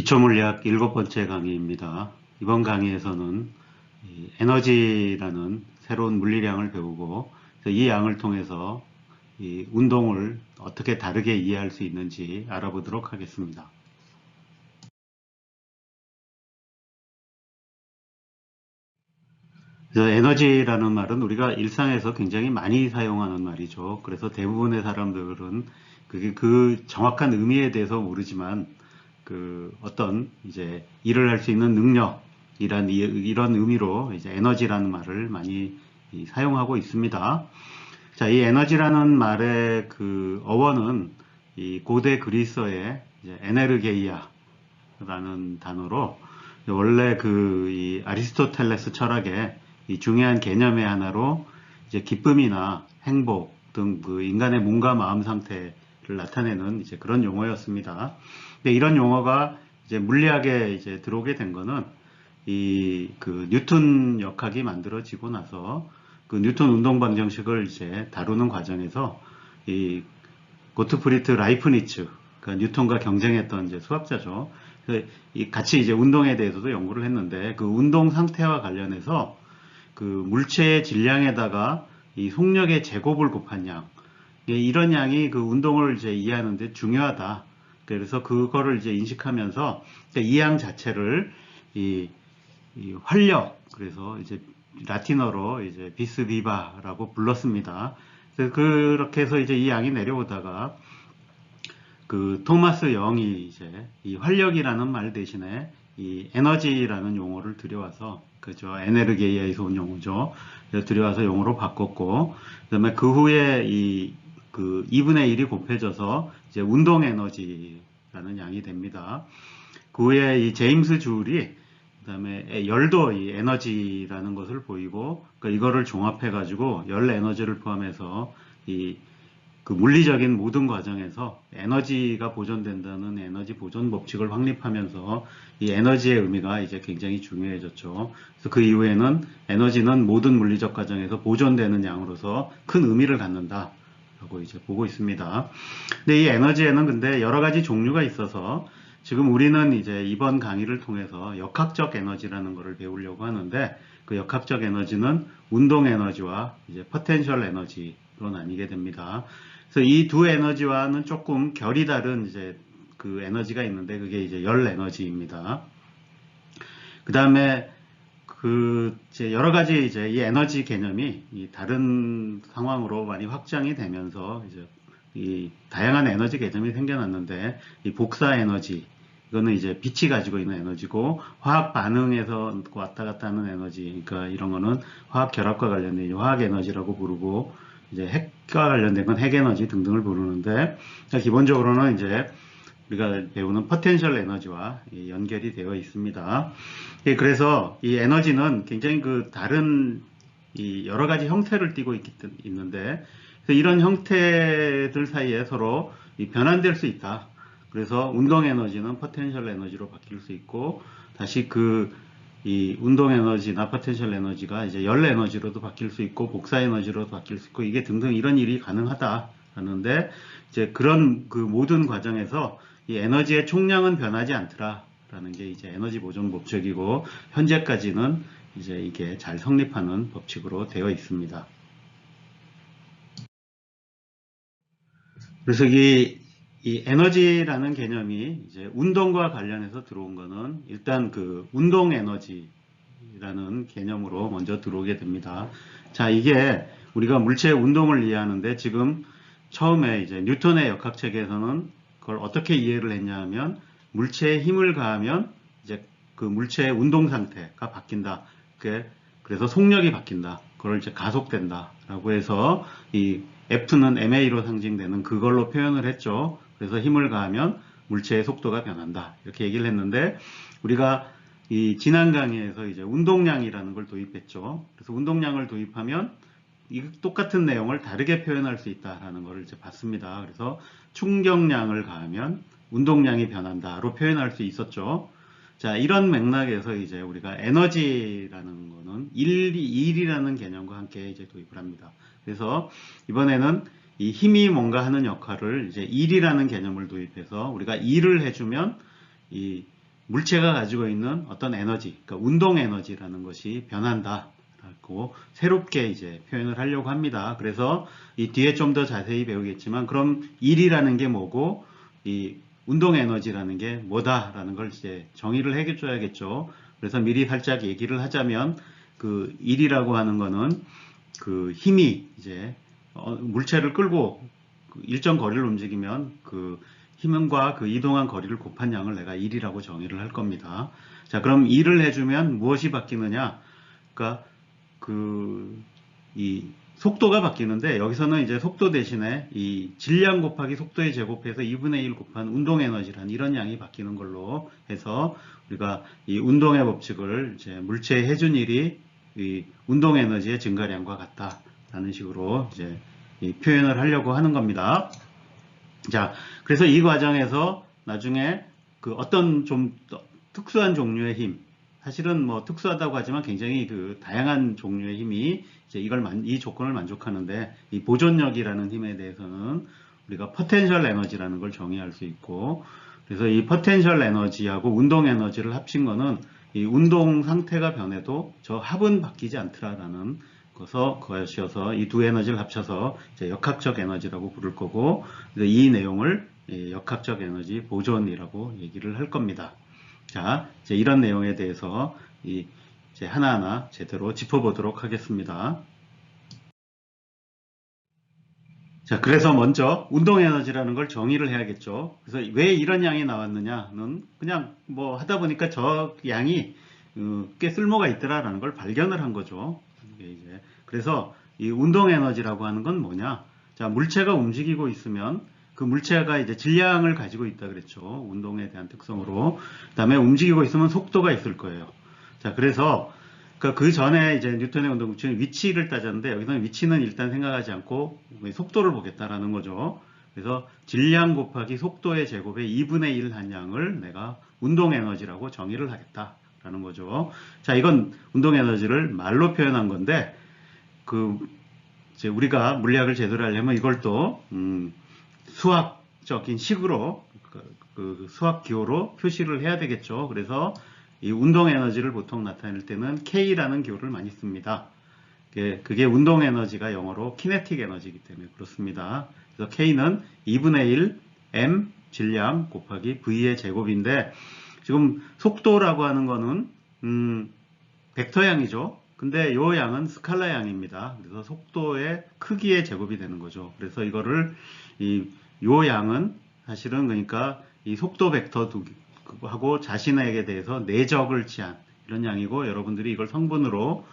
기초물리학 7번째 강의입니다. 이번 강의에서는 에너지라는 새로운 물리량을 배우고 이 양을 통해서 이 운동을 어떻게 다르게 이해할 수 있는지 알아보도록 하겠습니다. 그래서 에너지라는 말은 우리가 일상에서 굉장히 많이 사용하는 말이죠. 그래서 대부분의 사람들은 그게 그 정확한 의미에 대해서 모르지만 그 어떤 이제 일을 할 수 있는 능력이란 이런 의미로 이제 에너지라는 말을 많이 사용하고 있습니다. 자, 이 에너지라는 말의 그 어원은 이 고대 그리스어의 이제 에네르게이아라는 단어로 원래 그 이 아리스토텔레스 철학의 이 중요한 개념의 하나로 이제 기쁨이나 행복 등 그 인간의 몸과 마음 상태를 나타내는 이제 그런 용어였습니다. 근데 이런 용어가 이제 물리학에 이제 들어오게 된 거는 이 그 뉴턴 역학이 만들어지고 나서 그 뉴턴 운동 방정식을 이제 다루는 과정에서 이 고트프리트 라이프니츠, 그러니까 뉴턴과 경쟁했던 이제 수학자죠. 이 같이 이제 운동에 대해서도 연구를 했는데 그 운동 상태와 관련해서 그 물체의 질량에다가 이 속력의 제곱을 곱한 양, 이런 양이 그 운동을 이제 이해하는데 중요하다. 그래서 그거를 이제 인식하면서 이 양 자체를 이 활력, 그래서 이제 라틴어로 이제 비스 비바라고 불렀습니다. 그렇게 해서 이제 이 양이 내려오다가 그 토마스 영이 이제 이 활력이라는 말 대신에 이 에너지라는 용어를 들여와서, 그죠, 에네르게이아에서 온 용어죠. 들여와서 용어로 바꿨고, 그다음에 그 후에 그 2분의 1이 곱해져서 이제 운동 에너지라는 양이 됩니다. 그 후에 이 제임스 줄이 그다음에 열도 이 에너지라는 것을 보이고, 그러니까 이거를 종합해 가지고 열 에너지를 포함해서 그 물리적인 모든 과정에서 에너지가 보존된다는 에너지 보존 법칙을 확립하면서 이 에너지의 의미가 이제 굉장히 중요해졌죠. 그래서 그 이후에는 에너지는 모든 물리적 과정에서 보존되는 양으로서 큰 의미를 갖는다라고 이제 보고 있습니다. 근데 이 에너지에는 근데 여러 가지 종류가 있어서 지금 우리는 이제 이번 강의를 통해서 역학적 에너지라는 것을 배우려고 하는데, 그 역학적 에너지는 운동 에너지와 이제 포텐셜 에너지로 나뉘게 됩니다. 그래서 이 두 에너지와는 조금 결이 다른 이제 그 에너지가 있는데, 그게 이제 열 에너지입니다. 그 다음에 그 이제 여러 가지 이제 이 에너지 개념이 이 다른 상황으로 많이 확장이 되면서 이제 이 다양한 에너지 개념이 생겨났는데, 이 복사 에너지, 이거는 이제 빛이 가지고 있는 에너지고, 화학 반응에서 왔다 갔다 하는 에너지, 그러니까 이런 거는 화학 결합과 관련된 화학 에너지라고 부르고, 이제 핵과 관련된 건 핵 에너지 등등을 부르는데, 기본적으로는 이제 우리가 배우는 포텐셜 에너지와 연결이 되어 있습니다. 그래서 이 에너지는 굉장히 그 다른 이 여러 가지 형태를 띠고 있는데, 이런 형태들 사이에 서로 변환될 수 있다. 그래서 운동 에너지는 포텐셜 에너지로 바뀔 수 있고, 다시 이 운동 에너지나 포텐셜 에너지가 이제 열 에너지로도 바뀔 수 있고, 복사 에너지로도 바뀔 수 있고, 이게 등등 이런 일이 가능하다라는데, 이제 그런 그 모든 과정에서 이 에너지의 총량은 변하지 않더라라는 게 이제 에너지 보존 법칙이고, 현재까지는 이제 이게 잘 성립하는 법칙으로 되어 있습니다. 그래서 이 에너지라는 개념이 이제 운동과 관련해서 들어온 거는 일단 그 운동 에너지라는 개념으로 먼저 들어오게 됩니다. 자, 이게 우리가 물체의 운동을 이해하는데, 지금 처음에 이제 뉴턴의 역학 체계에서는 그걸 어떻게 이해를 했냐 하면, 물체에 힘을 가하면 이제 그 물체의 운동 상태가 바뀐다. 그래서 속력이 바뀐다. 그걸 이제 가속된다라고 해서 이 F는 ma로 상징되는 그걸로 표현을 했죠. 그래서 힘을 가하면 물체의 속도가 변한다. 이렇게 얘기를 했는데, 우리가 이 지난 강의에서 이제 운동량이라는 걸 도입했죠. 그래서 운동량을 도입하면 이 똑같은 내용을 다르게 표현할 수 있다라는 걸 이제 봤습니다. 그래서 충격량을 가하면 운동량이 변한다로 표현할 수 있었죠. 자, 이런 맥락에서 이제 우리가 에너지라는 거는 일이라는 개념과 함께 이제 도입을 합니다. 그래서 이번에는 이 힘이 뭔가 하는 역할을 이제 일이라는 개념을 도입해서 우리가 일을 해주면 이 물체가 가지고 있는 어떤 에너지, 그러니까 운동 에너지라는 것이 변한다. 라고 새롭게 이제 표현을 하려고 합니다. 그래서 이 뒤에 좀 더 자세히 배우겠지만, 그럼 일이라는 게 뭐고, 이 운동 에너지라는 게 뭐다라는 걸 이제 정의를 해줘야겠죠. 그래서 미리 살짝 얘기를 하자면, 그 일이라고 하는 거는 그 힘이 이제 물체를 끌고 일정 거리를 움직이면 그 힘과 그 이동한 거리를 곱한 양을 내가 일이라고 정의를 할 겁니다. 자, 그럼 일을 해주면 무엇이 바뀌느냐? 그러니까 이 속도가 바뀌는데, 여기서는 이제 속도 대신에 이 질량 곱하기 속도의 제곱해서 2분의 1 곱한 운동 에너지란 이런 양이 바뀌는 걸로 해서, 우리가 이 운동의 법칙을 이제 물체의 해준일이 이 운동 에너지의 증가량과 같다라는 식으로 이제 이 표현을 하려고 하는 겁니다. 자, 그래서 이 과정에서 나중에 그 어떤 좀 특수한 종류의 힘, 사실은 뭐 특수하다고 하지만 굉장히 그 다양한 종류의 힘이 이제 이 조건을 만족하는데, 이 보존력이라는 힘에 대해서는 우리가 포텐셜 에너지라는 걸 정의할 수 있고, 그래서 이 포텐셜 에너지하고 운동 에너지를 합친 거는 이 운동 상태가 변해도 저 합은 바뀌지 않더라라는 것이어서 이 두 에너지를 합쳐서 이제 역학적 에너지라고 부를 거고, 이 내용을 역학적 에너지 보존이라고 얘기를 할 겁니다. 자, 이제 이런 내용에 대해서 이제 하나하나 제대로 짚어보도록 하겠습니다. 자, 그래서 먼저 운동 에너지라는 걸 정의를 해야겠죠. 그래서 왜 이런 양이 나왔느냐는 그냥 뭐 하다 보니까 저 양이 꽤 쓸모가 있더라라는 걸 발견을 한 거죠. 그래서 이 운동 에너지라고 하는 건 뭐냐? 자, 물체가 움직이고 있으면 그 물체가 이제 질량을 가지고 있다 그랬죠. 운동에 대한 특성으로. 그다음에 움직이고 있으면 속도가 있을 거예요. 자, 그래서 그 전에 이제 뉴턴의 운동 법칙은 위치를 따졌는데, 여기서는 위치는 일단 생각하지 않고 속도를 보겠다라는 거죠. 그래서 질량 곱하기 속도의 제곱의 2분의 1 한 양을 내가 운동 에너지라고 정의를 하겠다라는 거죠. 자, 이건 운동 에너지를 말로 표현한 건데, 이제 우리가 물리학을 제대로 하려면 이걸 또 수학적인 식으로 그 수학 기호로 표시를 해야 되겠죠. 그래서 이 운동 에너지를 보통 나타낼 때는 K라는 기호를 많이 씁니다. 그게 운동 에너지가 영어로 키네틱 에너지이기 때문에 그렇습니다. 그래서 K는 2분의 1 M 질량 곱하기 V의 제곱인데, 지금 속도라고 하는 거는 벡터 양이죠. 근데 요 양은 스칼라 양입니다. 그래서 속도의 크기의 제곱이 되는 거죠. 그래서 이거를 요 양은 사실은 그러니까 이 속도 벡터 하고 자신에게 대해서 내적을 취한 이런 양이고, 여러분들이 이걸 성분으로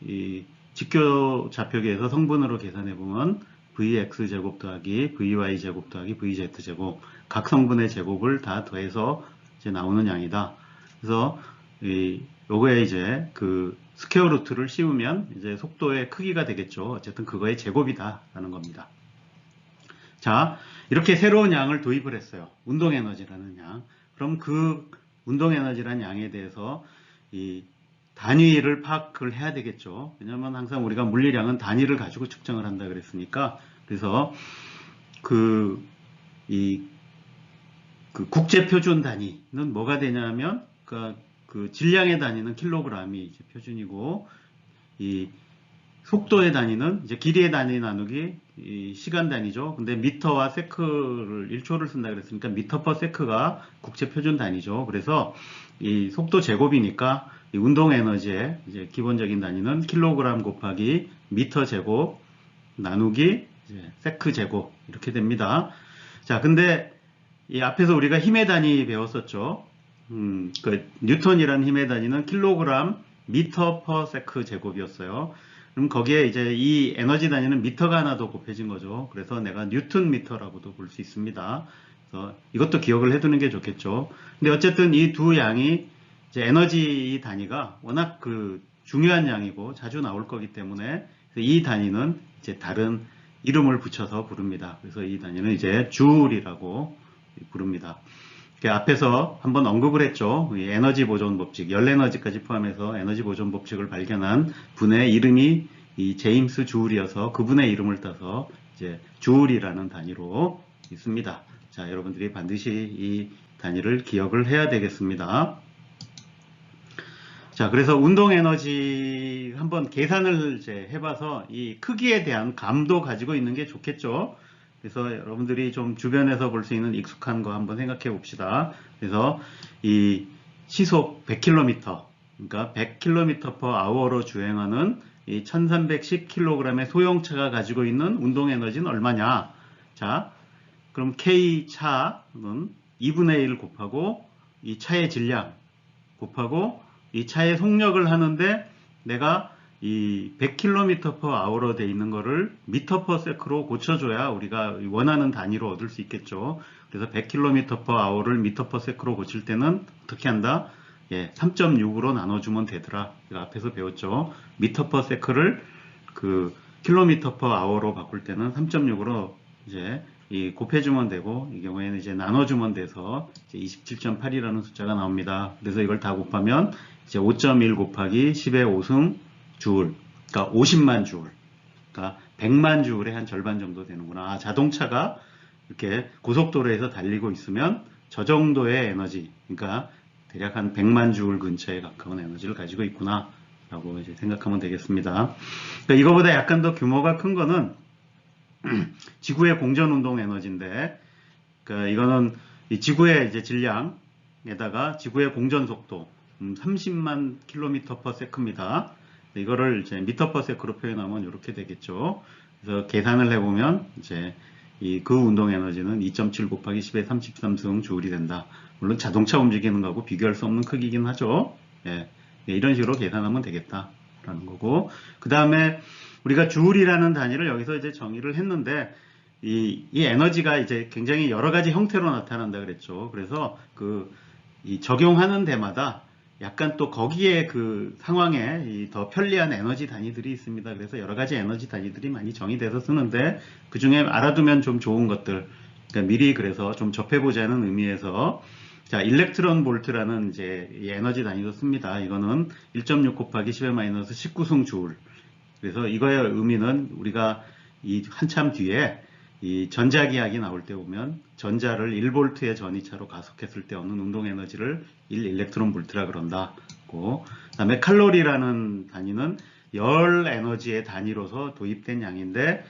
이 직교 좌표계에서 성분으로 계산해 보면 vx 제곱 더하기 vy 제곱 더하기 vz 제곱, 각 성분의 제곱을 다 더해서 이제 나오는 양이다. 그래서 요거에 이제 그 스퀘어 루트를 씌우면 이제 속도의 크기가 되겠죠. 어쨌든 그거의 제곱이다라는 겁니다. 자, 이렇게 새로운 양을 도입을 했어요. 운동 에너지라는 양. 그럼 그 운동 에너지라는 양에 대해서 이 단위를 파악을 해야 되겠죠. 왜냐하면 항상 우리가 물리량은 단위를 가지고 측정을 한다 그랬으니까. 그래서 그 국제 표준 단위는 뭐가 되냐면, 그 질량의 단위는 킬로그램이 이제 표준이고, 이 속도의 단위는 이제 길이의 단위 나누기 시간 단위죠. 근데 미터와 세크를 1초를 쓴다 그랬으니까 미터 퍼 세크가 국제 표준 단위죠. 그래서 이 속도 제곱이니까 이 운동 에너지의 이제 기본적인 단위는 킬로그램 곱하기 미터 제곱 나누기 이제 세크 제곱 이렇게 됩니다. 자, 근데 이 앞에서 우리가 힘의 단위 배웠었죠. 그 뉴턴이라는 힘의 단위는 킬로그램 미터 퍼 세크 제곱이었어요. 그럼 거기에 이제 이 에너지 단위는 미터가 하나 더 곱해진 거죠. 그래서 내가 뉴턴 미터라고도 볼 수 있습니다. 그래서 이것도 기억을 해두는 게 좋겠죠. 근데 어쨌든 이 두 양이 이제 에너지 단위가 워낙 그 중요한 양이고 자주 나올 거기 때문에 이 단위는 이제 다른 이름을 붙여서 부릅니다. 그래서 이 단위는 이제 줄이라고 부릅니다. 앞에서 한번 언급을 했죠. 에너지 보존 법칙, 열 에너지까지 포함해서 에너지 보존 법칙을 발견한 분의 이름이 이 제임스 주울이어서 그분의 이름을 따서 이제 주울이라는 단위로 있습니다. 자, 여러분들이 반드시 이 단위를 기억을 해야 되겠습니다. 자, 그래서 운동 에너지 한번 계산을 이제 해봐서 이 크기에 대한 감도 가지고 있는 게 좋겠죠. 그래서 여러분들이 좀 주변에서 볼 수 있는 익숙한 거 한번 생각해 봅시다. 그래서 이 시속 100km, 그러니까 100km/h로 주행하는 이 1310kg의 소형차가 가지고 있는 운동 에너지는 얼마냐? 자, 그럼 K 차는 2분의 1 곱하고 이 차의 질량 곱하고 이 차의 속력을 하는데 내가 이 100km/h로 돼 있는 거를 m/s로 고쳐줘야 우리가 원하는 단위로 얻을 수 있겠죠. 그래서 100km/h를 m/s로 고칠 때는 어떻게 한다? 예, 3.6으로 나눠주면 되더라. 이거 앞에서 배웠죠. m/s를 그 km/h로 바꿀 때는 3.6으로 이제 곱해주면 되고, 이 경우에는 이제 나눠주면 돼서 이제 27.8이라는 숫자가 나옵니다. 그래서 이걸 다 곱하면 이제 5.1 곱하기 10의 5승 주울, 그러니까 50만 주울, 그러니까 100만 주울의 한 절반 정도 되는구나. 아, 자동차가 이렇게 고속도로에서 달리고 있으면 저 정도의 에너지, 그러니까 대략 한 100만 주울 근처에 가까운 에너지를 가지고 있구나 라고 이제 생각하면 되겠습니다. 그러니까 이거보다 약간 더 규모가 큰 거는 지구의 공전 운동 에너지인데, 그러니까 이거는 이 지구의 이제 질량에다가 지구의 공전 속도 30만 km/s입니다. 이거를 이제 m/s로 표현하면 이렇게 되겠죠. 그래서 계산을 해보면 이제 그 운동 에너지는 2.7 곱하기 10의 33승 주울이 된다. 물론 자동차 움직이는 거하고 비교할 수 없는 크기긴 하죠. 예, 이런 식으로 계산하면 되겠다라는 거고, 그 다음에 우리가 주울이라는 단위를 여기서 이제 정의를 했는데, 이 에너지가 이제 굉장히 여러 가지 형태로 나타난다 그랬죠. 그래서 이 적용하는 데마다 약간 또 거기에 그 상황에 더 편리한 에너지 단위들이 있습니다. 그래서 여러 가지 에너지 단위들이 많이 정의돼서 쓰는데, 그 중에 알아두면 좀 좋은 것들, 그러니까 미리 그래서 좀 접해보자는 의미에서, 자, 일렉트론 볼트라는 이제 이 에너지 단위도 씁니다. 이거는 1.6 곱하기 10의 마이너스 19승 주울. 그래서 이거의 의미는 우리가 이 한참 뒤에 이 전자기학이 나올 때 보면 전자를 1볼트의 전이차로 가속했을 때 얻는 운동 에너지를 1일렉트론 볼트라 그런다. 그 다음에 칼로리라는 단위는 열 에너지의 단위로서 도입된 양인데,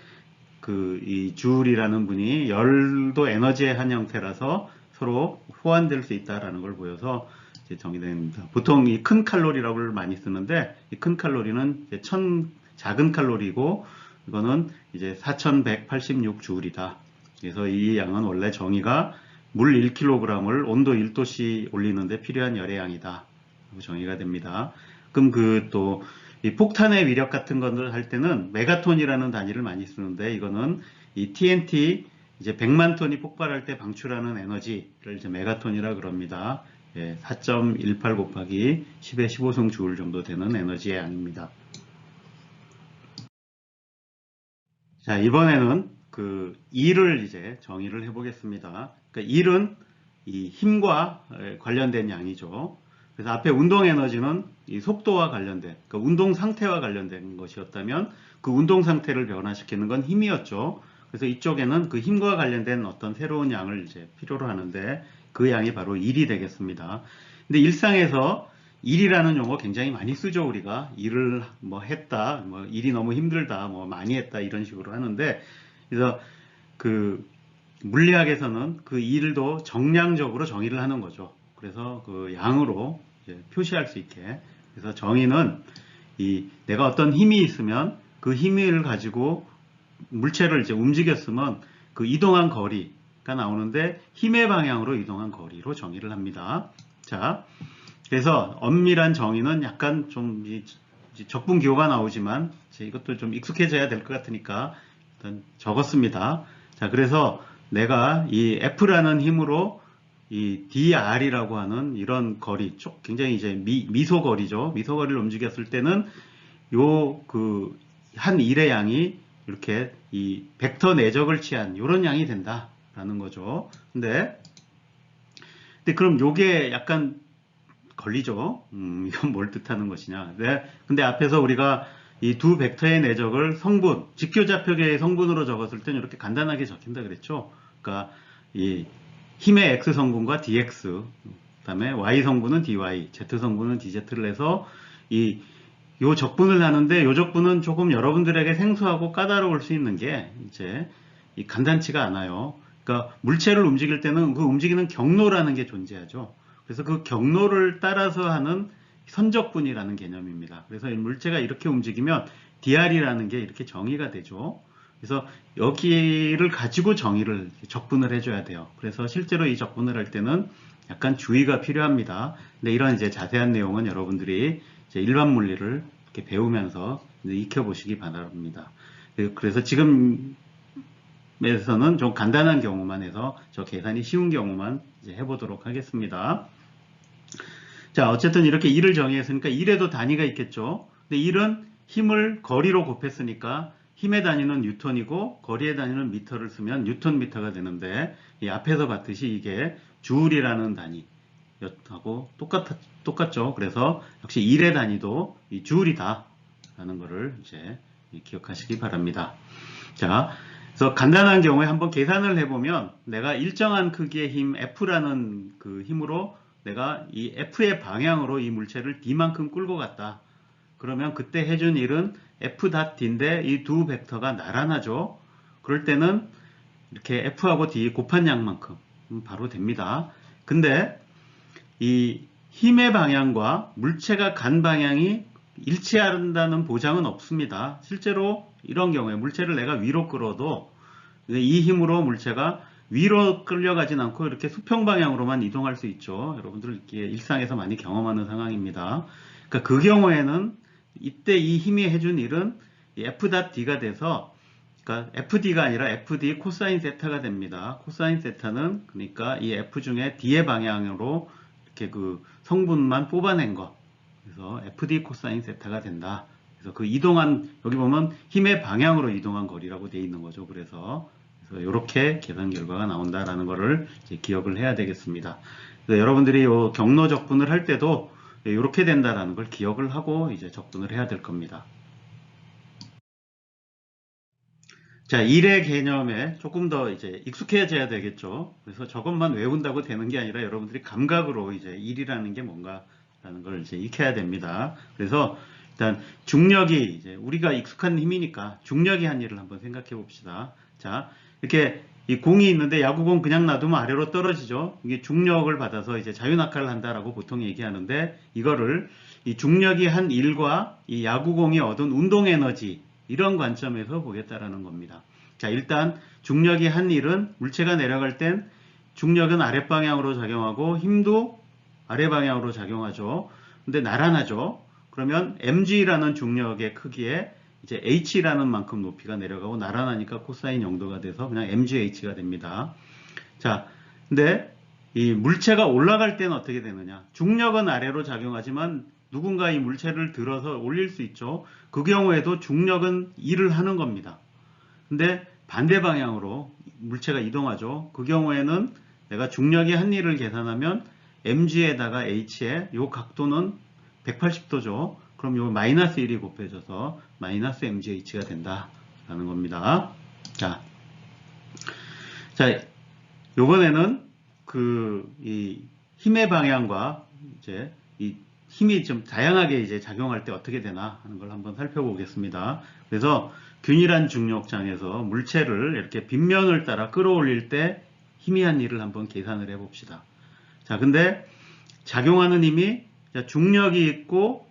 이 주울이라는 분이 열도 에너지의 한 형태라서 서로 호환될 수 있다라는 걸 보여서 이제 정의됩니다. 보통 이 큰 칼로리라고 많이 쓰는데, 이 큰 칼로리는 이제 작은 칼로리고, 이거는 이제 4186 주울이다. 그래서 이 양은 원래 정의가 물 1kg을 온도 1도씨 올리는데 필요한 열의 양이다. 정의가 됩니다. 그럼 또 이 폭탄의 위력 같은 것을 할 때는 메가톤이라는 단위를 많이 쓰는데, 이거는 이 TNT 이제 100만 톤이 폭발할 때 방출하는 에너지를 이제 메가톤이라 그럽니다. 예, 4.18 곱하기 10의 15승 주울 정도 되는 에너지의 양입니다. 자, 이번에는 E를 이제 정의를 해보겠습니다. 그러니까 E는 이 힘과 관련된 양이죠. 그래서 앞에 운동 에너지는 이 속도와 관련된, 그러니까 운동 상태와 관련된 것이었다면, 그 운동 상태를 변화시키는 건 힘이었죠. 그래서 이쪽에는 그 힘과 관련된 어떤 새로운 양을 이제 필요로 하는데, 그 양이 바로 일이 되겠습니다. 근데 일상에서 일이라는 용어 굉장히 많이 쓰죠. 우리가 일을 뭐 했다, 뭐 일이 너무 힘들다, 뭐 많이 했다, 이런 식으로 하는데, 그래서 물리학에서는 그 일도 정량적으로 정의를 하는 거죠. 그래서 그 양으로 이제 표시할 수 있게. 그래서 정의는 내가 어떤 힘이 있으면 그 힘을 가지고 물체를 이제 움직였으면 그 이동한 거리가 나오는데, 힘의 방향으로 이동한 거리로 정의를 합니다. 자, 그래서 엄밀한 정의는 약간 좀 적분 기호가 나오지만 이것도 좀 익숙해져야 될 것 같으니까 일단 적었습니다. 자, 그래서 내가 이 F라는 힘으로 이 DR이라고 하는 이런 거리, 굉장히 이제 미소거리죠. 미소거리를 움직였을 때는 한 일의 양이 이렇게 이 벡터 내적을 취한 이런 양이 된다라는 거죠. 근데 그럼 요게 약간 걸리죠. 이건 뭘 뜻하는 것이냐. 근데 앞에서 우리가 이 두 벡터의 내적을 성분, 직교좌표계의 성분으로 적었을 때는 이렇게 간단하게 적힌다 그랬죠. 그러니까 이 힘의 x 성분과 dx, 그다음에 y 성분은 dy, z 성분은 dz를 해서 요 적분을 하는데 요 적분은 조금 여러분들에게 생소하고 까다로울 수 있는 게 이제 간단치가 않아요. 그러니까 물체를 움직일 때는 그 움직이는 경로라는 게 존재하죠. 그래서 그 경로를 따라서 하는 선적분이라는 개념입니다. 그래서 이 물체가 이렇게 움직이면 dr이라는 게 이렇게 정의가 되죠. 그래서 여기를 가지고 적분을 해줘야 돼요. 그래서 실제로 이 적분을 할 때는 약간 주의가 필요합니다. 근데 이런 이제 자세한 내용은 여러분들이 이제 일반 물리를 이렇게 배우면서 익혀보시기 바랍니다. 그래서 지금에서는 좀 간단한 경우만 해서 저 계산이 쉬운 경우만 이제 해보도록 하겠습니다. 자, 어쨌든 이렇게 1을 정의했으니까 1에도 단위가 있겠죠. 근데 1은 힘을 거리로 곱했으니까 힘의 단위는 뉴턴이고 거리의 단위는 미터를 쓰면 뉴턴 미터가 되는데 이 앞에서 봤듯이 이게 주울이라는 단위하고 똑같죠. 그래서 역시 1의 단위도 이 주울이다 라는 거를 이제 기억하시기 바랍니다. 자, 그래서 간단한 경우에 한번 계산을 해보면 내가 일정한 크기의 힘 F라는 그 힘으로 내가 이 F의 방향으로 이 물체를 D만큼 끌고 갔다. 그러면 그때 해준 일은 F.D인데 이 두 벡터가 나란하죠. 그럴 때는 이렇게 F하고 D 곱한 양만큼 바로 됩니다. 근데 이 힘의 방향과 물체가 간 방향이 일치한다는 보장은 없습니다. 실제로 이런 경우에 물체를 내가 위로 끌어도 이 힘으로 물체가 위로 끌려가진 않고 이렇게 수평 방향으로만 이동할 수 있죠. 여러분들 이렇게 일상에서 많이 경험하는 상황입니다. 그러니까 그 경우에는 이때 이 힘이 해준 일은 F.D가 돼서 그러니까 FD가 아니라 FD 코사인 세타가 됩니다. 코사인 세타는 그러니까 이 F 중에 D의 방향으로 이렇게 그 성분만 뽑아낸 거. 그래서 FD 코사인 세타가 된다. 그래서 그 이동한 여기 보면 힘의 방향으로 이동한 거리라고 되어 있는 거죠. 그래서 이렇게 계산 결과가 나온다라는 것을 이제 기억을 해야 되겠습니다. 그래서 여러분들이 요 경로 적분을 할 때도 이렇게 된다라는 걸 기억을 하고 이제 적분을 해야 될 겁니다. 자, 1의 개념에 조금 더 이제 익숙해져야 되겠죠. 그래서 저것만 외운다고 되는 게 아니라 여러분들이 감각으로 이제 1이라는 게 뭔가라는 걸 이제 익혀야 됩니다. 그래서 일단 중력이 이제 우리가 익숙한 힘이니까 중력이 한 일을 한번 생각해 봅시다. 자, 이렇게 이 공이 있는데 야구공 그냥 놔두면 아래로 떨어지죠. 이게 중력을 받아서 이제 자유낙하를 한다라고 보통 얘기하는데 이거를 이 중력이 한 일과 이 야구공이 얻은 운동 에너지 이런 관점에서 보겠다라는 겁니다. 자, 일단 중력이 한 일은 물체가 내려갈 땐 중력은 아랫방향으로 작용하고 힘도 아래방향으로 작용하죠. 근데 나란하죠. 그러면 mg라는 중력의 크기에 이제 h라는 만큼 높이가 내려가고 나란하니까 코사인 0도가 돼서 그냥 mgh가 됩니다. 자, 근데 이 물체가 올라갈 때는 어떻게 되느냐? 중력은 아래로 작용하지만 누군가 이 물체를 들어서 올릴 수 있죠. 그 경우에도 중력은 일을 하는 겁니다. 근데 반대 방향으로 물체가 이동하죠. 그 경우에는 내가 중력이 한 일을 계산하면 mg에다가 h의 요 각도는 180도죠. 그럼 요 마이너스 1이 곱해져서 마이너스 mgh가 된다라는 겁니다. 자, 요번에는 이 힘의 방향과 이제 이 힘이 좀 다양하게 이제 작용할 때 어떻게 되나 하는 걸 한번 살펴보겠습니다. 그래서 균일한 중력장에서 물체를 이렇게 빗면을 따라 끌어올릴 때 힘이 한 일을 한번 계산을 해봅시다. 자, 근데 작용하는 힘이 중력이 있고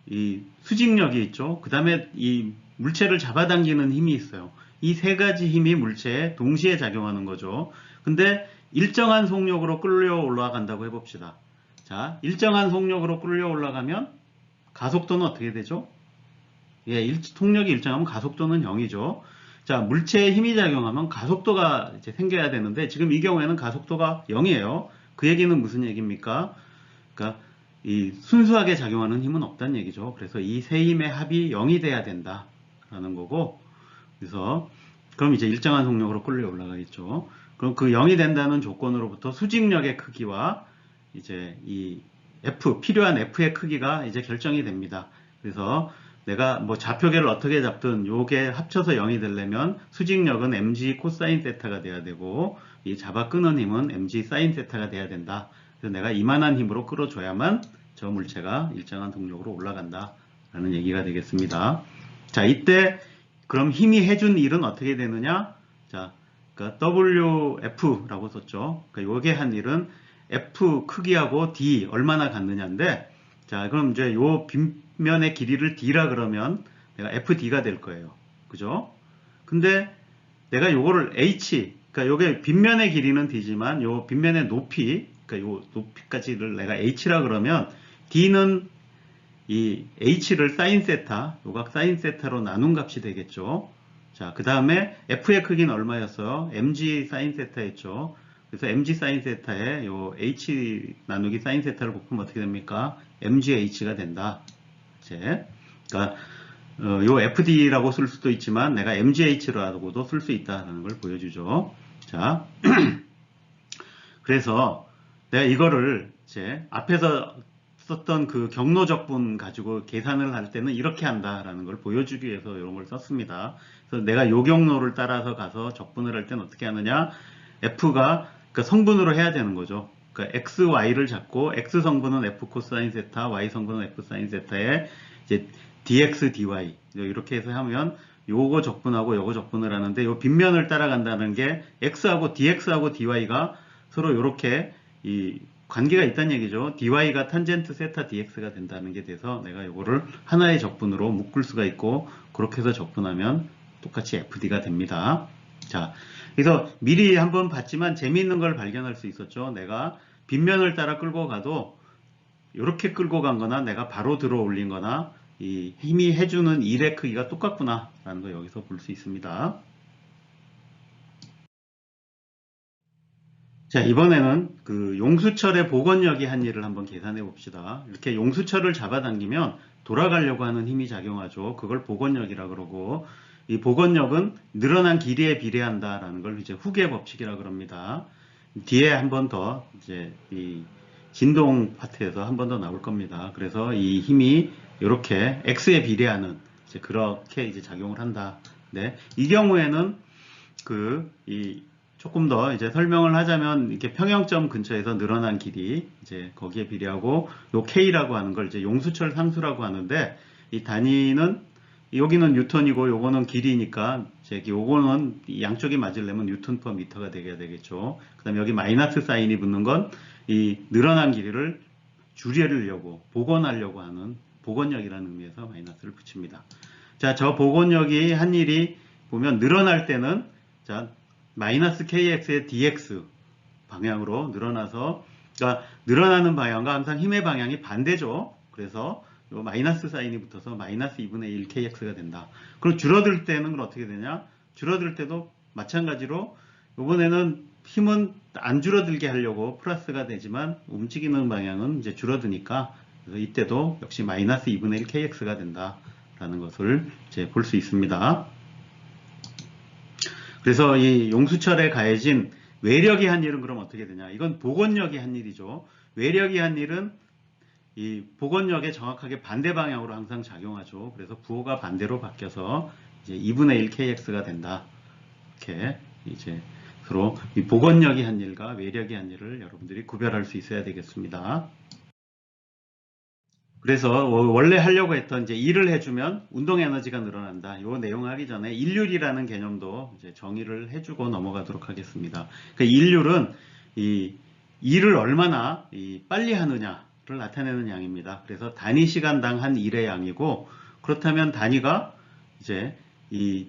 이 수직력이 있죠. 그 다음에 이 물체를 잡아당기는 힘이 있어요. 이 세 가지 힘이 물체에 동시에 작용하는 거죠. 근데 일정한 속력으로 끌려 올라간다고 해봅시다. 자, 일정한 속력으로 끌려 올라가면 가속도는 어떻게 되죠? 예, 속력이 일정하면 가속도는 0이죠. 자, 물체에 힘이 작용하면 가속도가 이제 생겨야 되는데 지금 이 경우에는 가속도가 0이에요. 그 얘기는 무슨 얘기입니까? 그러니까 이 순수하게 작용하는 힘은 없다는 얘기죠. 그래서 이 세 힘의 합이 0이 돼야 된다라는 거고, 그래서 그럼 이제 일정한 속력으로 끌려 올라가겠죠. 그럼 그 0이 된다는 조건으로부터 수직력의 크기와 이제 이 필요한 F의 크기가 이제 결정이 됩니다. 그래서 내가 뭐 좌표계를 어떻게 잡든 요게 합쳐서 0이 되려면 수직력은 mg 코사인 세타가 돼야 되고 이 잡아 끄는 힘은 mg 사인 세타가 돼야 된다 그래서 내가 이만한 힘으로 끌어줘야만 저 물체가 일정한 동력으로 올라간다라는 얘기가 되겠습니다. 자, 이때 그럼 힘이 해준 일은 어떻게 되느냐? 자, 그러니까 WF라고 썼죠. 그러니까 요게 한 일은 F 크기하고 D 얼마나 같느냐인데, 자, 그럼 이제 요 빗면의 길이를 D라 그러면 내가 FD가 될 거예요. 그죠? 근데 내가 요거를 H, 그러니까 요게 빗면의 길이는 D지만 요 빗면의 높이, 그러니까 요 높이까지를 내가 H라 그러면 D는 이 H를 사인 세타, 요각 사인 세타로 나눈 값이 되겠죠. 자, 그 다음에 F의 크기는 얼마였어요? mg 사인 세타였죠. 그래서 mg 사인 세타에 요 H 나누기 사인 세타를 곱하면 어떻게 됩니까? mgh가 된다. 이제, 그러니까 요 FD라고 쓸 수도 있지만 내가 mgh라고도 쓸 수 있다는 걸 보여주죠. 자, 그래서 내가 이거를 이제 앞에서 썼던 그 경로 적분 가지고 계산을 할 때는 이렇게 한다라는 걸 보여주기 위해서 이런 걸 썼습니다. 그래서 내가 요 경로를 따라서 가서 적분을 할 때는 어떻게 하느냐? F가 그러니까 성분으로 해야 되는 거죠. 그러니까 X, Y를 잡고 X 성분은 F 코사인 세타, Y 성분은 F 사인 세타에 이제 dx, dy 이렇게 해서 하면 요거 적분하고 요거 적분을 하는데 요 빗면을 따라간다는 게 x하고 dx하고 dy가 서로 이렇게 이 관계가 있다는 얘기죠. dy가 탄젠트 세타 dx가 된다는 게 돼서 내가 요거를 하나의 적분으로 묶을 수가 있고 그렇게 해서 적분하면 똑같이 fd가 됩니다. 자, 그래서 미리 한번 봤지만 재미있는 걸 발견할 수 있었죠. 내가 빗면을 따라 끌고 가도 이렇게 끌고 간 거나 내가 바로 들어 올린 거나 이 힘이 해주는 일의 크기가 똑같구나 라는 거 여기서 볼 수 있습니다. 자, 이번에는 그 용수철의 복원력이 한 일을 한번 계산해 봅시다. 이렇게 용수철을 잡아당기면 돌아가려고 하는 힘이 작용하죠. 그걸 복원력이라 그러고 이 복원력은 늘어난 길이에 비례한다라는 걸 이제 후계 법칙이라 그럽니다. 뒤에 한 번 더 이제 이 진동 파트에서 한 번 더 나올 겁니다. 그래서 이 힘이 이렇게 x에 비례하는 이제 그렇게 이제 작용을 한다. 네, 이 경우에는 조금 더 이제 설명을 하자면 이렇게 평형점 근처에서 늘어난 길이 이제 거기에 비례하고 요 k라고 하는 걸 이제 용수철 상수라고 하는데 이 단위는 여기는 뉴턴이고 요거는 길이니까 이제 요거는 양쪽이 맞으려면 뉴턴 퍼 미터가 되게 되겠죠. 그다음에 여기 마이너스 사인이 붙는 건 이 늘어난 길이를 줄이려고 복원하려고 하는 복원력이라는 의미에서 마이너스를 붙입니다. 자, 저 복원력이 한 일이 보면 늘어날 때는 자 마이너스 kx의 dx 방향으로 늘어나서 그러니까 늘어나는 방향과 항상 힘의 방향이 반대죠. 그래서 요 마이너스 사인이 붙어서 마이너스 2분의 1 kx가 된다. 그럼 줄어들 때는 어떻게 되냐? 줄어들 때도 마찬가지로 이번에는 힘은 안 줄어들게 하려고 플러스가 되지만 움직이는 방향은 이제 줄어드니까 그래서 이때도 역시 마이너스 2분의 1 kx가 된다라는 것을 이제 볼 수 있습니다. 그래서 이 용수철에 가해진 외력이 한 일은 그럼 어떻게 되냐? 이건 복원력이 한 일이죠. 외력이 한 일은 이 복원력에 정확하게 반대 방향으로 항상 작용하죠. 그래서 부호가 반대로 바뀌어서 이제 2분의 1 kx가 된다. 이렇게 이제 서로 이 복원력이 한 일과 외력이 한 일을 여러분들이 구별할 수 있어야 되겠습니다. 그래서 원래 하려고 했던 이제 일을 해주면 운동 에너지가 늘어난다. 이 내용 하기 전에 일률이라는 개념도 이제 정의를 해주고 넘어가도록 하겠습니다. 그 일률은 이 일을 얼마나 빨리 하느냐를 나타내는 양입니다. 그래서 단위 시간당 한 일의 양이고 그렇다면 단위가 이제 이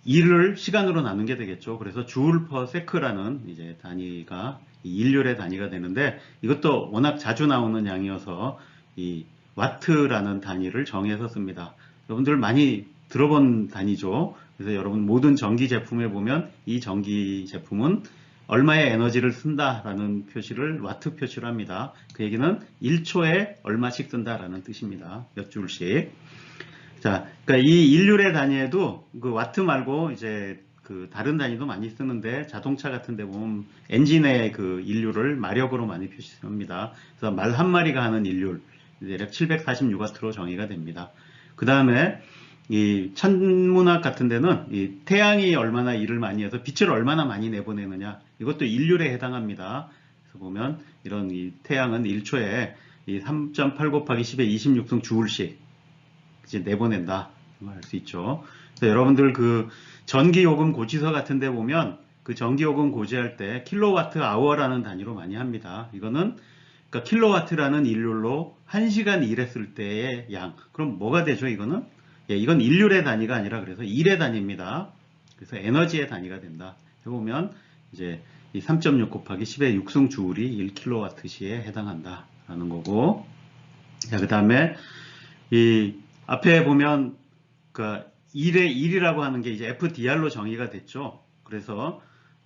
일을 시간으로 나눈 게 되겠죠. 그래서 주울 퍼 세크라는 이제 단위가 이 일률의 단위가 되는데 이것도 워낙 자주 나오는 양이어서 이 와트라는 단위를 정해서 씁니다. 여러분들 많이 들어본 단위죠. 그래서 여러분 모든 전기 제품에 보면 이 전기 제품은 얼마의 에너지를 쓴다라는 표시를 와트 표시로 합니다. 그 얘기는 1초에 얼마씩 쓴다라는 뜻입니다. 몇 줄씩. 자, 그러니까 이 일률의 단위에도 그 와트 말고 이제 그 다른 단위도 많이 쓰는데 자동차 같은 데 보면 엔진의 그 일률을 마력으로 많이 표시합니다. 그래서 말 한 마리가 하는 일률 대략 746W로 정의가 됩니다. 그 다음에 이 천문학 같은 데는 이 태양이 얼마나 일을 많이 해서 빛을 얼마나 많이 내보내느냐 이것도 일률에 해당합니다. 그래서 보면 이런 이 태양은 1초에 이 3.8 곱하기 10의 26승 주울씩 이제 내보낸다. 알 수 있죠. 그래서 여러분들 그 전기요금 고지서 같은 데 보면 그 전기요금 고지할 때 킬로와트 아워라는 단위로 많이 합니다. 이거는 그러니까 킬로와트라는 일률로 1시간 일했을 때의 양. 그럼 뭐가 되죠? 이거는? 예, 이건 일률의 단위가 아니라 그래서 일의 단위입니다. 그래서 에너지의 단위가 된다. 해보면 이제 이 3.6 곱하기 10의 6승 주울이 1kWh에 해당한다. 라는 거고. 자, 그 다음에 이 앞에 보면 그 일이라고 하는 게 이제 FDR로 정의가 됐죠. 그래서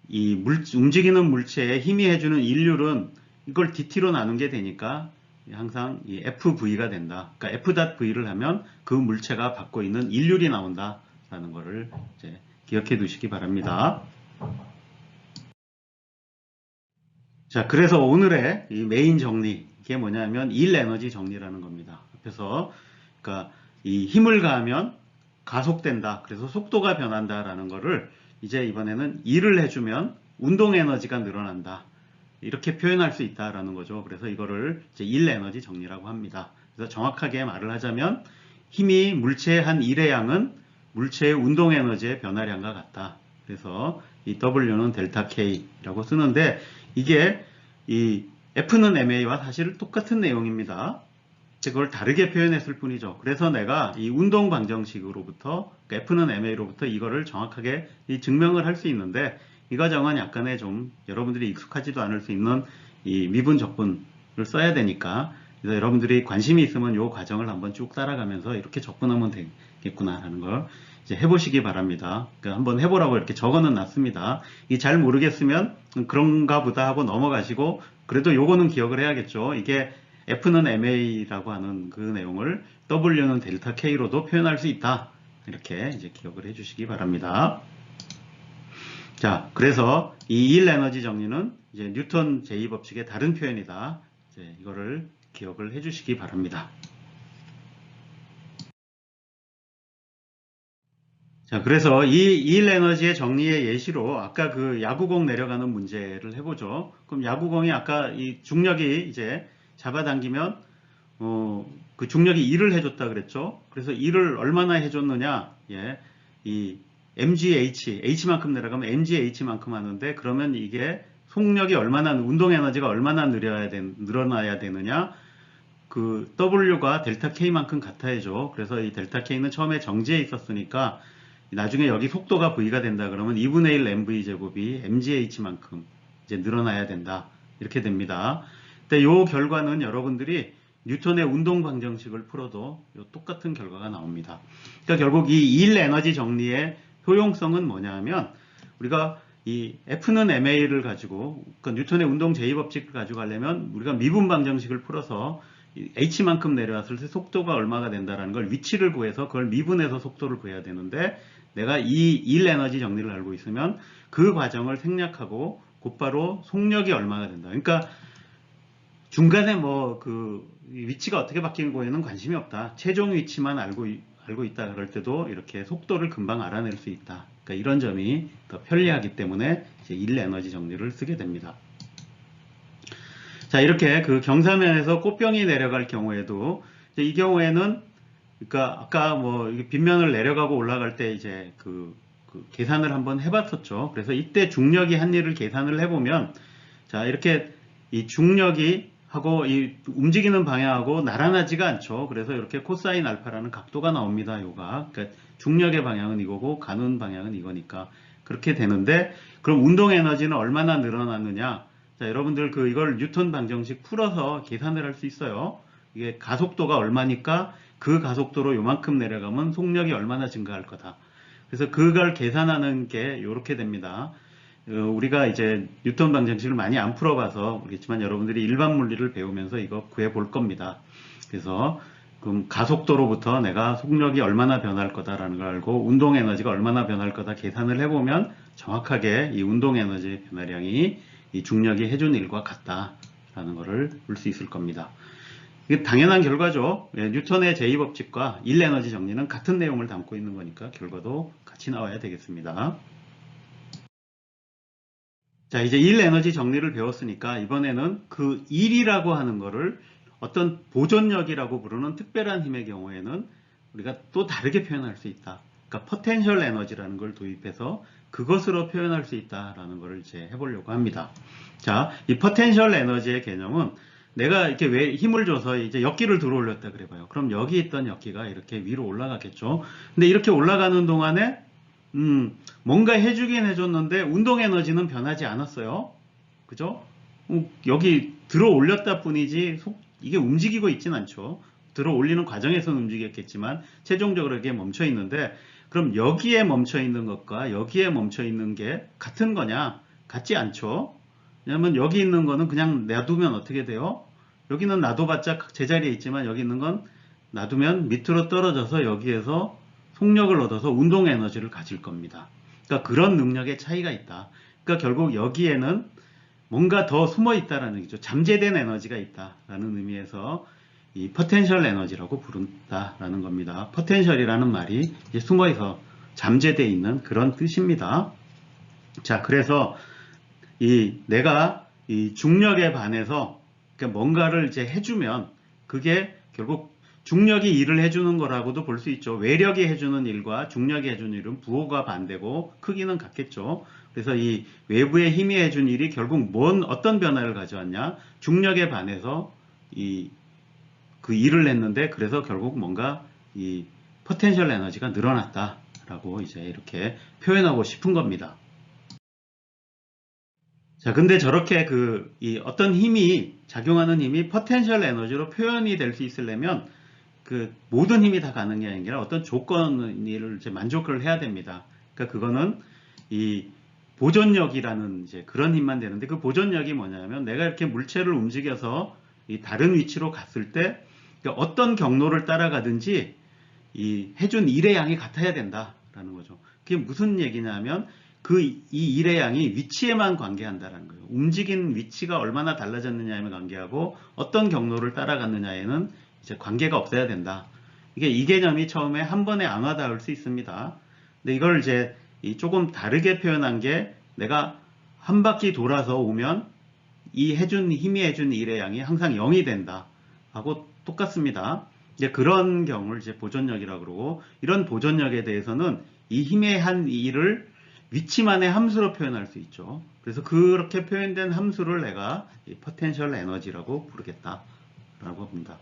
이 움직이는 물체에 힘이 해주는 일률은 이걸 DT로 나눈 게 되니까 항상 이 FV가 된다. 그러니까 F.V를 하면 그 물체가 받고 있는 일률이 나온다라는 거를 이제 기억해 두시기 바랍니다. 자, 그래서 오늘의 이 메인 정리, 이게 뭐냐면 일 에너지 정리라는 겁니다. 앞에서 그러니까 이 힘을 가하면 가속된다. 그래서 속도가 변한다라는 거를 이제 이번에는 일을 해주면 운동 에너지가 늘어난다. 이렇게 표현할 수 있다라는 거죠. 그래서 이거를 이제 일 에너지 정리라고 합니다. 그래서 정확하게 말을 하자면 힘이 물체의 한 일의 양은 물체의 운동 에너지의 변화량과 같다. 그래서 이 W는 델타 K라고 쓰는데 이게 이 F는 MA와 사실 똑같은 내용입니다. 그걸 다르게 표현했을 뿐이죠. 그래서 내가 이 운동 방정식으로부터 그러니까 F는 MA로부터 이거를 정확하게 증명을 할 수 있는데 이 과정은 약간의 좀 여러분들이 익숙하지도 않을 수 있는 이 미분 적분을 써야 되니까 그래서 여러분들이 관심이 있으면 이 과정을 한번 쭉 따라가면서 이렇게 접근하면 되겠구나라는 걸 이제 해보시기 바랍니다. 그러니까 한번 해보라고 이렇게 적어는 놨습니다. 이 잘 모르겠으면 그런가 보다 하고 넘어가시고 그래도 요거는 기억을 해야겠죠. 이게 F는 MA라고 하는 그 내용을 W는 델타 K로도 표현할 수 있다. 이렇게 이제 기억을 해주시기 바랍니다. 자, 그래서 이 일 에너지 정리는 이제 뉴턴 제2법칙의 다른 표현이다. 이제 이거를 기억을 해주시기 바랍니다. 자, 그래서 이 일 에너지의 정리의 예시로 아까 그 야구공 내려가는 문제를 해보죠. 그럼 야구공이 아까 이 중력이 이제 잡아당기면 그 중력이 일을 해줬다 그랬죠. 그래서 일을 얼마나 해줬느냐? 예, 이 mgh, h만큼 내려가면 mgh만큼 하는데 그러면 이게 속력이 얼마나 운동 에너지가 얼마나 늘어나야 되느냐? 그 W가 델타 K만큼 같아야죠. 그래서 이 델타 K는 처음에 정지해 있었으니까 나중에 여기 속도가 V가 된다 그러면 2분의 1 mv 제곱이 mgh만큼 이제 늘어나야 된다. 이렇게 됩니다. 근데 이 결과는 여러분들이 뉴턴의 운동 방정식을 풀어도 똑같은 결과가 나옵니다. 그러니까 결국 이 일 에너지 정리의 효용성은 뭐냐 하면 우리가 이 F는 MA를 가지고 그러니까 뉴턴의 운동 제2법칙을 가지고 가려면 우리가 미분 방정식을 풀어서 H만큼 내려왔을 때 속도가 얼마가 된다는 걸 위치를 구해서 그걸 미분해서 속도를 구해야 되는데 내가 이 일 에너지 정리를 알고 있으면 그 과정을 생략하고 곧바로 속력이 얼마가 된다. 그러니까 중간에 뭐 그 위치가 어떻게 바뀌는 거에는 관심이 없다. 최종 위치만 알고 있다 그럴 때도 이렇게 속도를 금방 알아낼 수 있다. 그러니까 이런 점이 더 편리하기 때문에 이제 일 에너지 정리를 쓰게 됩니다. 자, 이렇게 그 경사면에서 꽃병이 내려갈 경우에도 이제 이 경우에는 그러니까 아까 뭐 빗면을 내려가고 올라갈 때 이제 그 계산을 한번 해봤었죠. 그래서 이때 중력이 한 일을 계산을 해보면 자, 이렇게 이 중력이 하고 이 움직이는 방향하고 나란하지가 않죠. 그래서 이렇게 코사인 알파라는 각도가 나옵니다. 요가. 그러니까 중력의 방향은 이거고 가는 방향은 이거니까 그렇게 되는데 그럼 운동 에너지는 얼마나 늘어났느냐? 자, 여러분들 이걸 뉴턴 방정식 풀어서 계산을 할 수 있어요. 이게 가속도가 얼마니까 그 가속도로 요만큼 내려가면 속력이 얼마나 증가할 거다. 그래서 그걸 계산하는 게 이렇게 됩니다. 우리가 이제 뉴턴 방정식을 많이 안 풀어봐서 모르겠지만 여러분들이 일반 물리를 배우면서 이거 구해 볼 겁니다. 그래서 그럼 가속도로부터 내가 속력이 얼마나 변할 거다라는 걸 알고 운동 에너지가 얼마나 변할 거다 계산을 해보면 정확하게 이 운동 에너지 변화량이 이 중력이 해준 일과 같다라는 것을 볼 수 있을 겁니다. 이게 당연한 결과죠. 예, 뉴턴의 제2법칙과 일 에너지 정리는 같은 내용을 담고 있는 거니까 결과도 같이 나와야 되겠습니다. 자, 이제 일 에너지 정리를 배웠으니까 이번에는 그 일이라고 하는 거를 어떤 보존력이라고 부르는 특별한 힘의 경우에는 우리가 또 다르게 표현할 수 있다. 그러니까 포텐셜 에너지라는 걸 도입해서 그것으로 표현할 수 있다라는 걸 이제 해보려고 합니다. 자, 이 포텐셜 에너지의 개념은 내가 이렇게 왜 힘을 줘서 이제 역기를 들어 올렸다 그래 봐요. 그럼 여기 있던 역기가 이렇게 위로 올라가겠죠. 근데 이렇게 올라가는 동안에 뭔가 해주긴 해줬는데 운동 에너지는 변하지 않았어요. 그죠? 여기 들어 올렸다 뿐이지 이게 움직이고 있진 않죠. 들어 올리는 과정에서는 움직였겠지만 최종적으로 이게 멈춰 있는데 그럼 여기에 멈춰 있는 것과 여기에 멈춰 있는 게 같은 거냐? 같지 않죠. 왜냐면 여기 있는 거는 그냥 놔두면 어떻게 돼요? 여기는 놔둬봤자 제자리에 있지만 여기 있는 건 놔두면 밑으로 떨어져서 여기에서 속력을 얻어서 운동 에너지를 가질 겁니다. 그러니까 그런 능력의 차이가 있다. 그러니까 결국 여기에는 뭔가 더 숨어 있다라는 얘기죠. 잠재된 에너지가 있다라는 의미에서 이 포텐셜 에너지라고 부른다라는 겁니다. 포텐셜이라는 말이 이제 숨어있어 잠재되어 있는 그런 뜻입니다. 자, 그래서 내가 이 중력에 반해서 뭔가를 이제 해주면 그게 결국 중력이 일을 해주는 거라고도 볼 수 있죠. 외력이 해주는 일과 중력이 해주는 일은 부호가 반대고 크기는 같겠죠. 그래서 이 외부의 힘이 해준 일이 결국 어떤 변화를 가져왔냐? 중력에 반해서 그 일을 했는데 그래서 결국 뭔가 이 포텐셜 에너지가 늘어났다라고 이제 이렇게 표현하고 싶은 겁니다. 자, 근데 저렇게 어떤 힘이, 작용하는 힘이 포텐셜 에너지로 표현이 될 수 있으려면 모든 힘이 다 가는 게 아니라 어떤 조건을 이제 만족을 해야 됩니다. 그러니까 그거는 이 보존력이라는 이제 그런 힘만 되는데 그 보존력이 뭐냐면 내가 이렇게 물체를 움직여서 이 다른 위치로 갔을 때 그러니까 어떤 경로를 따라가든지 이 해준 일의 양이 같아야 된다라는 거죠. 그게 무슨 얘기냐면 이 일의 양이 위치에만 관계한다라는 거예요. 움직인 위치가 얼마나 달라졌느냐에 관계하고 어떤 경로를 따라갔느냐에는 이제 관계가 없어야 된다. 이 개념이 처음에 한 번에 안 와닿을 수 있습니다. 근데 이걸 이제 조금 다르게 표현한 게 내가 한 바퀴 돌아서 오면 힘이 해준 일의 양이 항상 0이 된다. 하고 똑같습니다. 이제 그런 경우를 이제 보존력이라고 그러고 이런 보존력에 대해서는 이 힘의 한 일을 위치만의 함수로 표현할 수 있죠. 그래서 그렇게 표현된 함수를 내가 포텐셜 에너지라고 부르겠다라고 합니다.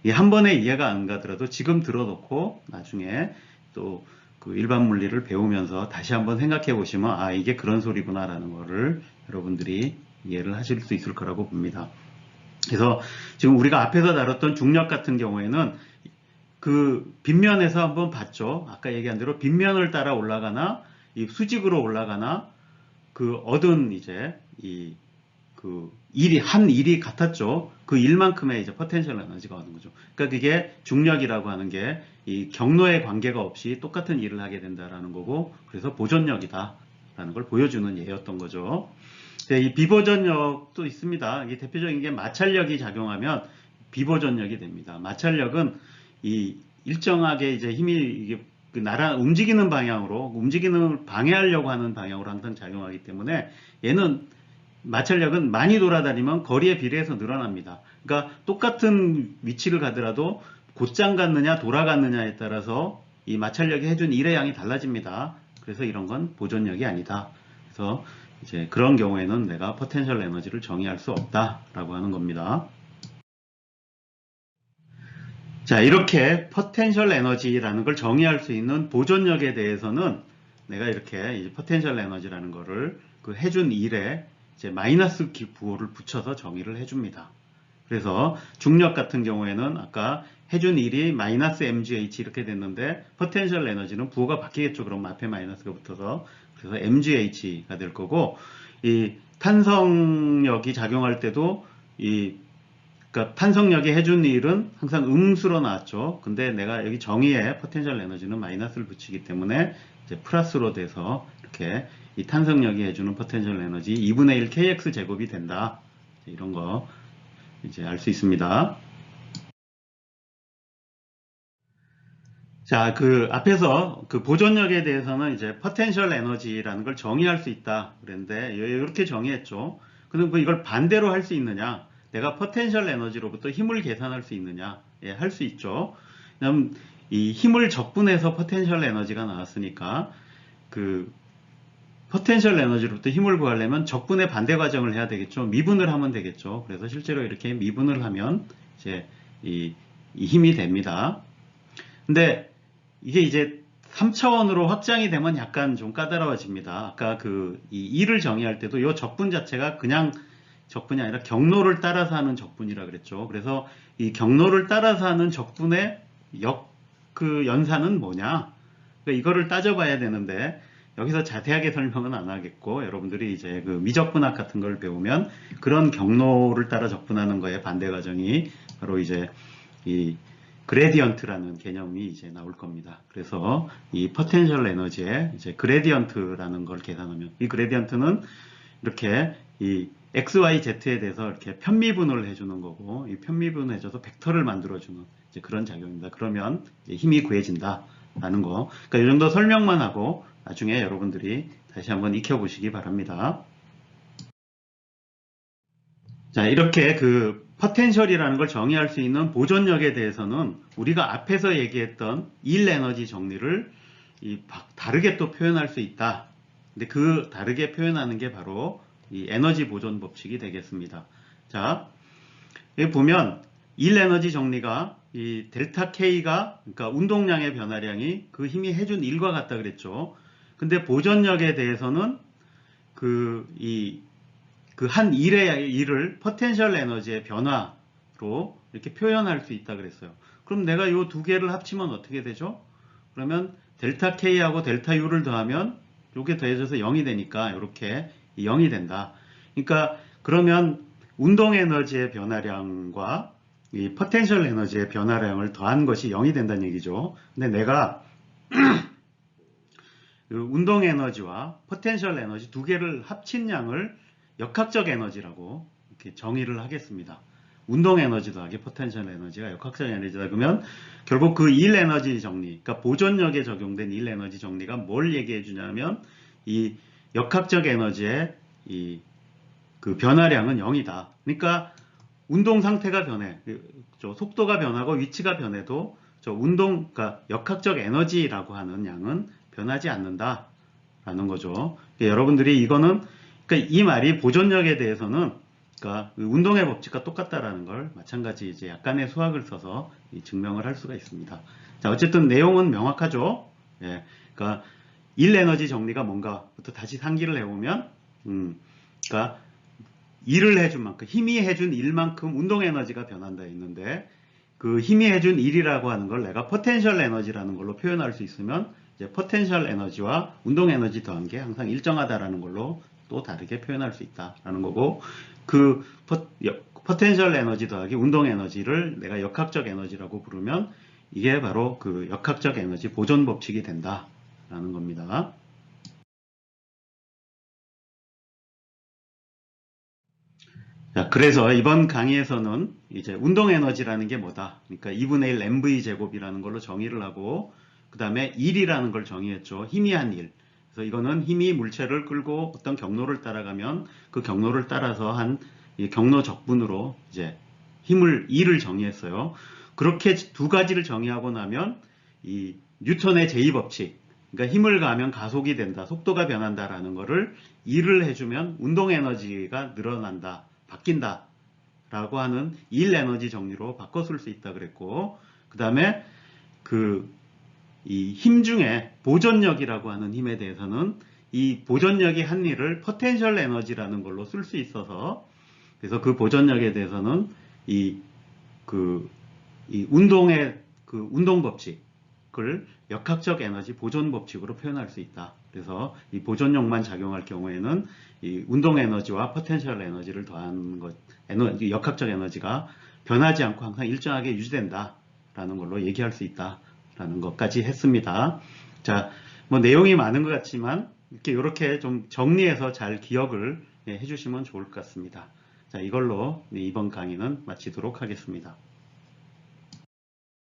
한 번에 이해가 안 가더라도 지금 들어놓고 나중에 또 그 일반 물리를 배우면서 다시 한번 생각해 보시면 이게 그런 소리구나라는 거를 여러분들이 이해를 하실 수 있을 거라고 봅니다. 그래서 지금 우리가 앞에서 다뤘던 중력 같은 경우에는 그 빗면에서 한번 봤죠. 아까 얘기한 대로 빗면을 따라 올라가나 이 수직으로 올라가나 얻은 이제 한 일이 같았죠. 그 일만큼의 이제 포텐셜 에너지가 오는 거죠. 그러니까 그게 중력이라고 하는 게 이 경로에 관계가 없이 똑같은 일을 하게 된다라는 거고 그래서 보존력이다라는 걸 보여주는 예였던 거죠. 이 비보존력도 있습니다. 이 대표적인 게 마찰력이 작용하면 비보존력이 됩니다. 마찰력은 이 일정하게 이제 힘이 움직이는 방해하려고 하는 방향으로 항상 작용하기 때문에 얘는 마찰력은 많이 돌아다니면 거리에 비례해서 늘어납니다. 그러니까 똑같은 위치를 가더라도 곧장 갔느냐 돌아갔느냐에 따라서 이 마찰력이 해준 일의 양이 달라집니다. 그래서 이런 건 보존력이 아니다. 그래서 이제 그런 경우에는 내가 포텐셜 에너지를 정의할 수 없다라고 하는 겁니다. 자, 이렇게 포텐셜 에너지라는 걸 정의할 수 있는 보존력에 대해서는 내가 이렇게 이제 포텐셜 에너지라는 거를 해준 일에 이제 마이너스 부호를 붙여서 정의를 해줍니다. 그래서 중력 같은 경우에는 아까 해준 일이 마이너스 mgh 이렇게 됐는데 포텐셜 에너지는 부호가 바뀌겠죠. 그럼 앞에 마이너스가 붙어서 그래서 mgh가 될 거고 이 탄성력이 작용할 때도 그러니까 탄성력이 해준 일은 항상 음수로 나왔죠. 근데 내가 여기 정의에 포텐셜 에너지는 마이너스를 붙이기 때문에 이제 플러스로 돼서 이렇게 이 탄성력이 해주는 포텐셜 에너지 2분의 1 kx 제곱이 된다. 이런 거 이제 알 수 있습니다. 자, 그 앞에서 그 보존력에 대해서는 이제 potential energy라는 걸 정의할 수 있다 그랬는데 이렇게 정의했죠. 그럼 뭐 이걸 반대로 할 수 있느냐? 내가 potential energy로부터 힘을 계산할 수 있느냐? 예, 할 수 있죠. 그럼 이 힘을 적분해서 potential energy가 나왔으니까 그 potential energy로부터 힘을 구하려면 적분의 반대 과정을 해야 되겠죠. 미분을 하면 되겠죠. 그래서 실제로 이렇게 미분을 하면 이제 이 힘이 됩니다. 근데 이게 이제 3차원으로 확장이 되면 약간 좀 까다로워집니다. 아까 이 2를 정의할 때도 이 적분 자체가 그냥 적분이 아니라 경로를 따라서 하는 적분이라 그랬죠. 그래서 이 경로를 따라서 하는 적분의 그 연산은 뭐냐? 그러니까 이거를 따져봐야 되는데 여기서 자세하게 설명은 안 하겠고 여러분들이 이제 그 미적분학 같은 걸 배우면 그런 경로를 따라 적분하는 거에 반대 과정이 바로 이제 이 그레디언트라는 개념이 이제 나올 겁니다. 그래서 이 포텐셜 에너지에 이제 그레디언트라는 걸 계산하면 이 그레디언트는 이렇게 이 x, y, z에 대해서 이렇게 편미분을 해주는 거고 이 편미분을 해줘서 벡터를 만들어주는 이제 그런 작용입니다. 그러면 힘이 구해진다라는 거. 그러니까 이 정도 설명만 하고 나중에 여러분들이 다시 한번 익혀보시기 바랍니다. 자, 이렇게 그 포텐셜이라는 걸 정의할 수 있는 보존력에 대해서는 우리가 앞에서 얘기했던 일 에너지 정리를 다르게 또 표현할 수 있다. 근데 그 다르게 표현하는 게 바로 이 에너지 보존 법칙이 되겠습니다. 자, 여기 보면 일 에너지 정리가 이 델타 K가 그러니까 운동량의 변화량이 그 힘이 해준 일과 같다 그랬죠. 근데 보존력에 대해서는 한 일의 일을 포텐셜 에너지의 변화로 이렇게 표현할 수 있다 그랬어요. 그럼 내가 이 두 개를 합치면 어떻게 되죠? 그러면 델타 K하고 델타 U를 더하면 이게 더해져서 0이 되니까 이렇게 0이 된다. 그러니까 그러면 운동 에너지의 변화량과 이 포텐셜 에너지의 변화량을 더한 것이 0이 된다는 얘기죠. 근데 내가 그 운동 에너지와 포텐셜 에너지 두 개를 합친 양을 역학적 에너지라고 이렇게 정의를 하겠습니다. 운동 에너지 더하기 포텐셜 에너지가 역학적 에너지다. 그러면 결국 그 일 에너지 정리, 그러니까 보존력에 적용된 일 에너지 정리가 뭘 얘기해 주냐면 이 역학적 에너지의 그 변화량은 0이다. 그러니까 운동 상태가 변해, 속도가 변하고 위치가 변해도 그러니까 역학적 에너지라고 하는 양은 변하지 않는다라는 거죠. 그러니까 여러분들이 그러니까 이 말이 보존력에 대해서는 그러니까 운동의 법칙과 똑같다라는 걸 마찬가지 이제 약간의 수학을 써서 증명을 할 수가 있습니다. 자, 어쨌든 내용은 명확하죠. 예, 그러니까 일 에너지 정리가 뭔가부터 다시 상기를 해보면, 그러니까 일을 해준 만큼 힘이 해준 일만큼 운동 에너지가 변한다 했는데 그 힘이 해준 일이라고 하는 걸 내가 포텐셜 에너지라는 걸로 표현할 수 있으면 이제 포텐셜 에너지와 운동 에너지 더한 게 항상 일정하다라는 걸로 또 다르게 표현할 수 있다라는 거고 그 포텐셜 에너지 더하기 운동 에너지를 내가 역학적 에너지라고 부르면 이게 바로 그 역학적 에너지 보존 법칙이 된다라는 겁니다. 자, 그래서 이번 강의에서는 이제 운동 에너지라는 게 뭐다. 그러니까 2분의 1 mv 제곱이라는 걸로 정의를 하고 그 다음에 일이라는 걸 정의했죠. 힘이 한 일. 그래서 이거는 힘이 물체를 끌고 어떤 경로를 따라가면 그 경로를 따라서 한 경로 적분으로 이제 일을 정의했어요. 그렇게 두 가지를 정의하고 나면 이 뉴턴의 제2법칙, 그러니까 힘을 가하면 가속이 된다, 속도가 변한다라는 거를 일을 해주면 운동 에너지가 늘어난다, 바뀐다 라고 하는 일 에너지 정리로 바꿔 쓸 수 있다 그랬고 그 다음에 이 힘 중에 보존력이라고 하는 힘에 대해서는 이 보존력이 한 일을 포텐셜 에너지라는 걸로 쓸 수 있어서 그래서 그 보존력에 대해서는 이 운동의 운동 법칙을 역학적 에너지 보존 법칙으로 표현할 수 있다. 그래서 이 보존력만 작용할 경우에는 이 운동 에너지와 포텐셜 에너지를 더한 역학적 에너지가 변하지 않고 항상 일정하게 유지된다라는 걸로 얘기할 수 있다라는 것까지 했습니다. 자, 뭐 내용이 많은 것 같지만 이렇게 좀 정리해서 잘 기억을 해주시면 좋을 것 같습니다. 자, 이걸로 이번 강의는 마치도록 하겠습니다.